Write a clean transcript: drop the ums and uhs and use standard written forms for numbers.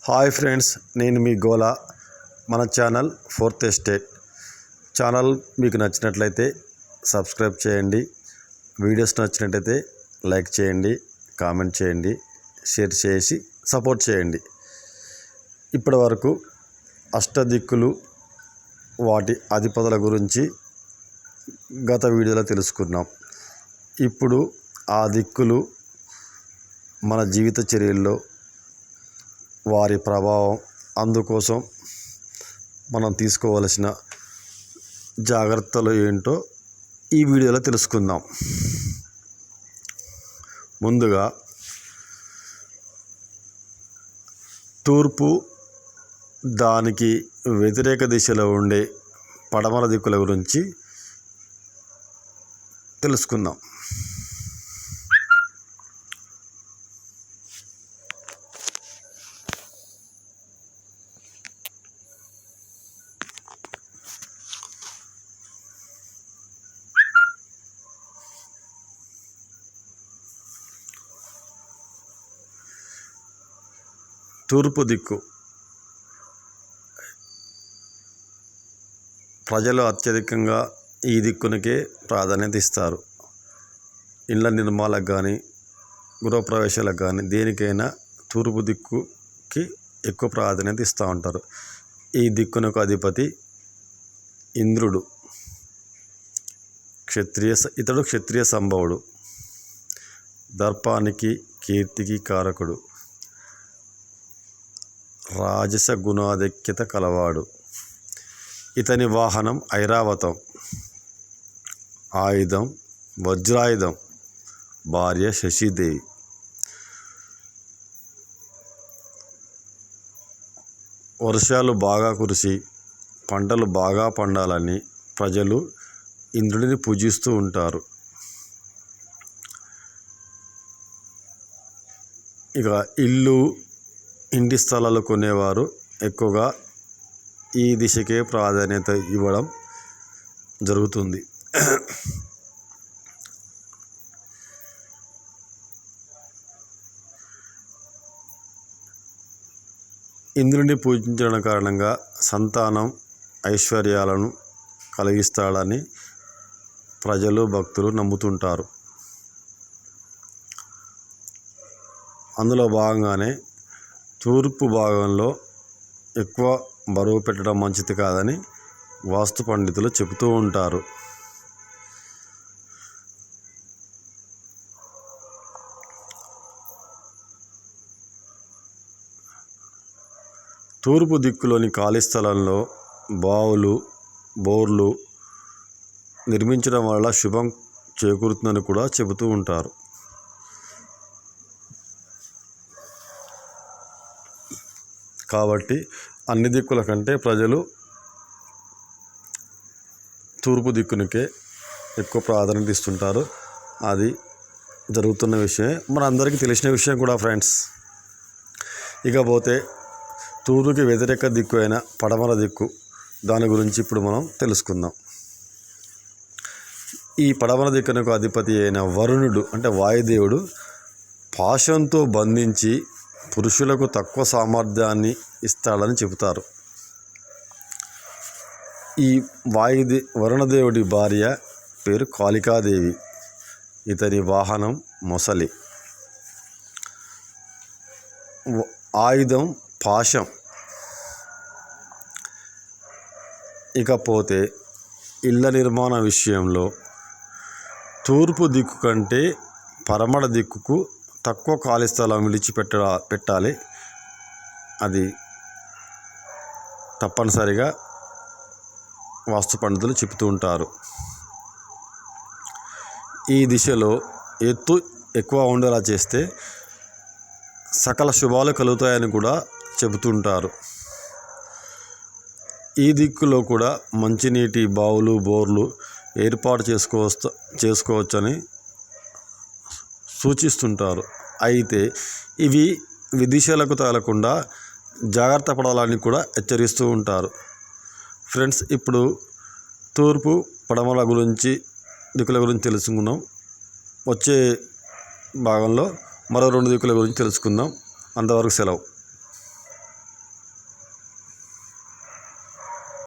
Hi friends, నేను మీ గోలా. మన channel fourth estate channel మీకు నచ్చినట్లయితే సబ్స్క్రైబ్ చేయండి. వీడియోస్ నచ్చినట్లయితే లైక్ చేయండి, కామెంట్ చేయండి, షేర్ చేసి సపోర్ట్ చేయండి. ఇప్పటి వరకు అష్టదిక్కులు వాటి అధిపతుల గురించి గత వీడియోలో తెలుసుకున్నాం. ఇప్పుడు ఆ దిక్కులు మన జీవిత చర్యల్లో వారి ప్రభావం, అందుకోసం మనం తీసుకోవలసిన జాగ్రత్తలు ఏంటో ఈ వీడియోలో తెలుసుకుందాం. ముందుగా తూర్పు, దానికి వ్యతిరేక దిశలో ఉండే పడమర దిక్కుల గురించి తెలుసుకుందాం. తూర్పు దిక్కు ప్రజలు అత్యధికంగా ఈ దిక్కునికే ప్రాధాన్యత ఇస్తారు. ఇళ్ళ నిర్మాణాలకు కానీ, గృహప్రవేశాలకు కానీ, దేనికైనా తూర్పు దిక్కుకి ఎక్కువ ప్రాధాన్యత ఇస్తూ ఉంటారు. ఈ దిక్కునకు అధిపతి ఇంద్రుడు. ఇతడు క్షత్రియ సంభవుడు, దర్పానికి కీర్తికి కారకుడు, రాజస గుణాధిక్యత కలవాడు. ఇతని వాహనం ఐరావతం, ఆయుధం వజ్రాయుధం, భార్య శశిదేవి. వర్షాలు బాగా కురిసి పంటలు బాగా పండాలని ప్రజలు ఇంద్రుడిని పూజిస్తూ ఉంటారు. ఇక ఇంటి స్థలాలు కొనేవారు ఎక్కువగా ఈ దిశకే ప్రాధాన్యత ఇవ్వడం జరుగుతుంది. ఇంద్రుడిని పూజించడం కారణంగా సంతానం, ఐశ్వర్యాలను కలిగిస్తాడని ప్రజలు, భక్తులు నమ్ముతుంటారు. అందులో భాగంగానే తూర్పు భాగంలో ఎక్కువ బరువు పెట్టడం మంచిది కాదని వాస్తు పండితులు చెబుతూ ఉంటారు. తూర్పు దిక్కులోని ఖాళీ స్థలంలో బావులు, బోర్లు నిర్మించడం వల్ల శుభం చేకూరుతుందని కూడా చెబుతూ ఉంటారు. కాబట్టి అన్ని దిక్కుల కంటే ప్రజలు తూర్పు దిక్కునికే ఎక్కువ ప్రాధాన్యత ఇస్తుంటారు. అది జరుగుతున్న విషయమే, మన అందరికీ తెలిసిన విషయం కూడా ఫ్రెండ్స్. ఇకపోతే తూర్పుకి వ్యతిరేక దిక్కు అయిన పడమర దిక్కు, దాని గురించి ఇప్పుడు మనం తెలుసుకుందాం. ఈ పడమర దిక్కునకు అధిపతి అయిన వరుణుడు అంటే వాయుదేవుడు పాశంతో బంధించి పురుషులకు తక్కువ సామర్థ్యాన్ని ఇస్తాడని చెబుతారు. ఈ వరుణదేవుడి భార్య పేరు కాళికాదేవి. ఇతని వాహనం మొసలి, ఆయుధం పాశం. ఇకపోతే ఇళ్ళ నిర్మాణ విషయంలో తూర్పు దిక్కు కంటే పడమర దిక్కుకు తక్కువ ఖాళీ స్థలం పెట్టాలి. అది తప్పనిసరిగా వాస్తు పండితులు చెబుతూ ఉంటారు. ఈ దిశలో ఎత్తు ఎక్కువ ఉండేలా చేస్తే సకల శుభాలు కలుగుతాయని కూడా చెబుతుంటారు. ఈ దిక్కులో కూడా మంచినీటి బావులు, బోర్లు ఏర్పాటు చేసుకోవచ్చని సూచిస్తుంటారు. అయితే ఇవి విదిశలకు తగలకుండా జాగ్రత్త పడాలని కూడా హెచ్చరిస్తూ ఉంటారు. ఫ్రెండ్స్, ఇప్పుడు తూర్పు, పడమర దిక్కుల గురించి తెలుసుకున్నాం. వచ్చే భాగంలో మరో 2 దిక్కుల గురించి తెలుసుకుందాం. అంతవరకు సెలవు.